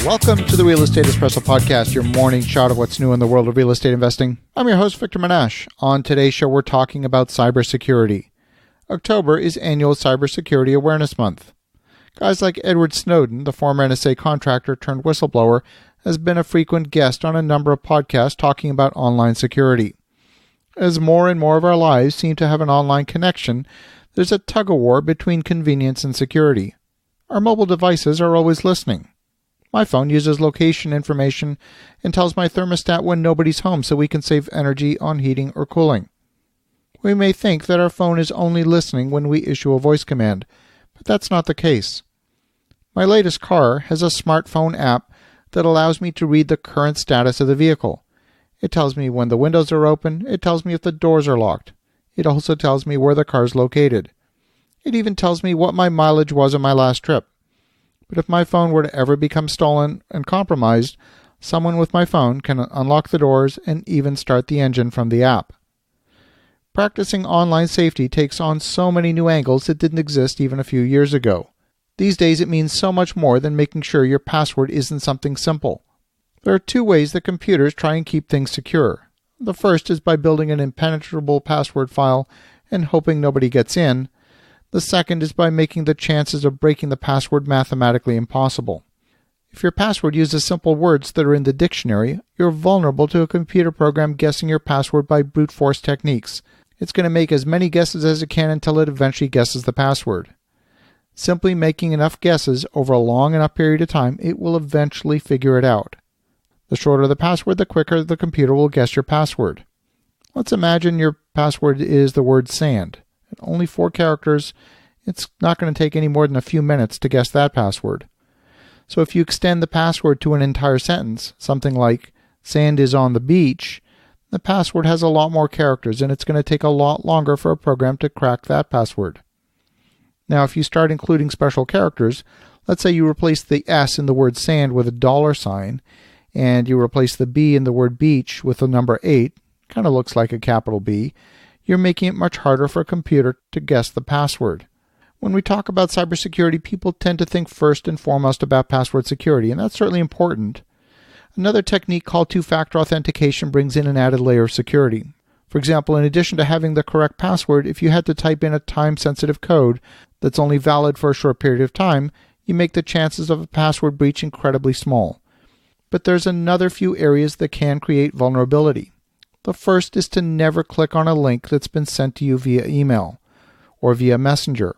Welcome to the Real Estate Espresso Podcast, your morning shot of what's new in the world of real estate investing. I'm your host, Victor Menashe. On today's show, we're talking about cybersecurity. October is annual Cybersecurity Awareness Month. Guys like Edward Snowden, the former NSA contractor turned whistleblower, has been a frequent guest on a number of podcasts talking about online security. As more and more of our lives seem to have an online connection, there's a tug-of-war between convenience and security. Our mobile devices are always listening. My phone uses location information and tells my thermostat when nobody's home so we can save energy on heating or cooling. We may think that our phone is only listening when we issue a voice command, but that's not the case. My latest car has a smartphone app that allows me to read the current status of the vehicle. It tells me when the windows are open. It tells me if the doors are locked. It also tells me where the car is located. It even tells me what my mileage was on my last trip. But if my phone were to ever become stolen and compromised, someone with my phone can unlock the doors and even start the engine from the app. Practicing online safety takes on so many new angles that didn't exist even a few years ago. These days it means so much more than making sure your password isn't something simple. There are two ways that computers try and keep things secure. The first is by building an impenetrable password file and hoping nobody gets in. The second is by making the chances of breaking the password mathematically impossible. If your password uses simple words that are in the dictionary, you're vulnerable to a computer program guessing your password by brute force techniques. It's going to make as many guesses as it can until it eventually guesses the password. Simply making enough guesses over a long enough period of time, it will eventually figure it out. The shorter the password, the quicker the computer will guess your password. Let's imagine your password is the word sand. Only 4 characters, it's not going to take any more than a few minutes to guess that password. So if you extend the password to an entire sentence, something like, sand is on the beach, the password has a lot more characters and it's going to take a lot longer for a program to crack that password. Now if you start including special characters, let's say you replace the S in the word sand with a $sign, and you replace the B in the word beach with the number 8, kind of looks like a capital B, you're making it much harder for a computer to guess the password. When we talk about cybersecurity, people tend to think first and foremost about password security, and that's certainly important. Another technique called two-factor authentication brings in an added layer of security. For example, in addition to having the correct password, if you had to type in a time-sensitive code that's only valid for a short period of time, you make the chances of a password breach incredibly small. But there's another few areas that can create vulnerability. The first is to never click on a link that's been sent to you via email or via Messenger.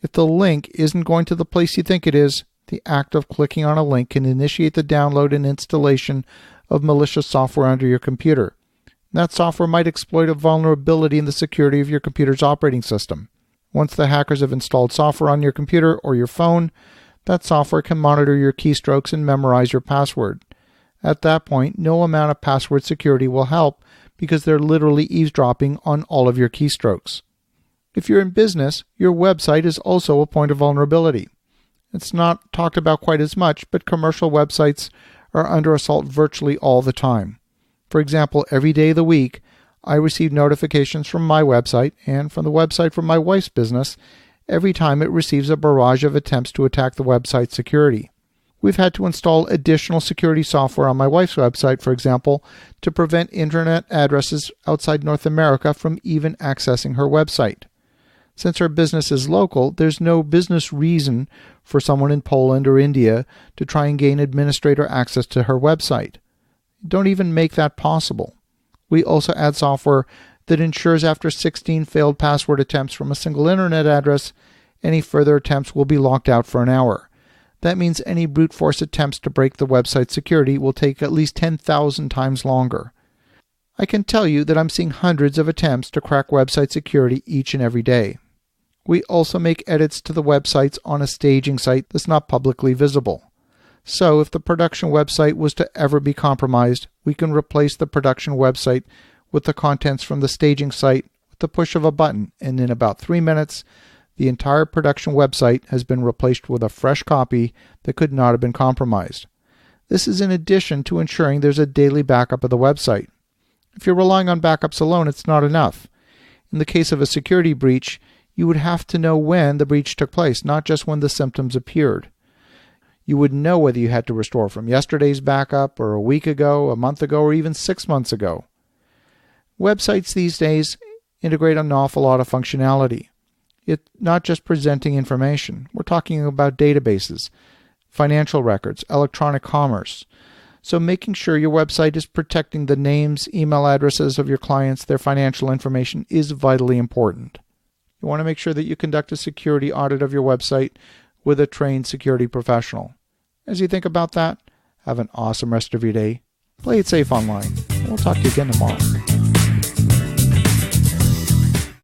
If the link isn't going to the place you think it is, the act of clicking on a link can initiate the download and installation of malicious software onto your computer. That software might exploit a vulnerability in the security of your computer's operating system. Once the hackers have installed software on your computer or your phone, that software can monitor your keystrokes and memorize your password. At that point, no amount of password security will help because they're literally eavesdropping on all of your keystrokes. If you're in business, your website is also a point of vulnerability. It's not talked about quite as much, but commercial websites are under assault virtually all the time. For example, every day of the week, I receive notifications from my website and from the website for my wife's business every time it receives a barrage of attempts to attack the website's security. We've had to install additional security software on my wife's website, for example, to prevent internet addresses outside North America from even accessing her website. Since her business is local, there's no business reason for someone in Poland or India to try and gain administrator access to her website. Don't even make that possible. We also add software that ensures after 16 failed password attempts from a single internet address, any further attempts will be locked out for an hour. That means any brute force attempts to break the website's security will take at least 10,000 times longer. I can tell you that I'm seeing hundreds of attempts to crack website security each and every day. We also make edits to the websites on a staging site that's not publicly visible. So if the production website was to ever be compromised, we can replace the production website with the contents from the staging site with the push of a button, and in about 3 minutes, the entire production website has been replaced with a fresh copy that could not have been compromised. This is in addition to ensuring there's a daily backup of the website. If you're relying on backups alone, it's not enough. In the case of a security breach, you would have to know when the breach took place, not just when the symptoms appeared. You would know whether you had to restore from yesterday's backup or a week ago, a month ago, or even 6 months ago. Websites these days integrate an awful lot of functionality. It's not just presenting information. We're talking about databases, financial records, electronic commerce. So making sure your website is protecting the names, email addresses of your clients, their financial information is vitally important. You want to make sure that you conduct a security audit of your website with a trained security professional. As you think about that, have an awesome rest of your day. Play it safe online. We'll talk to you again tomorrow.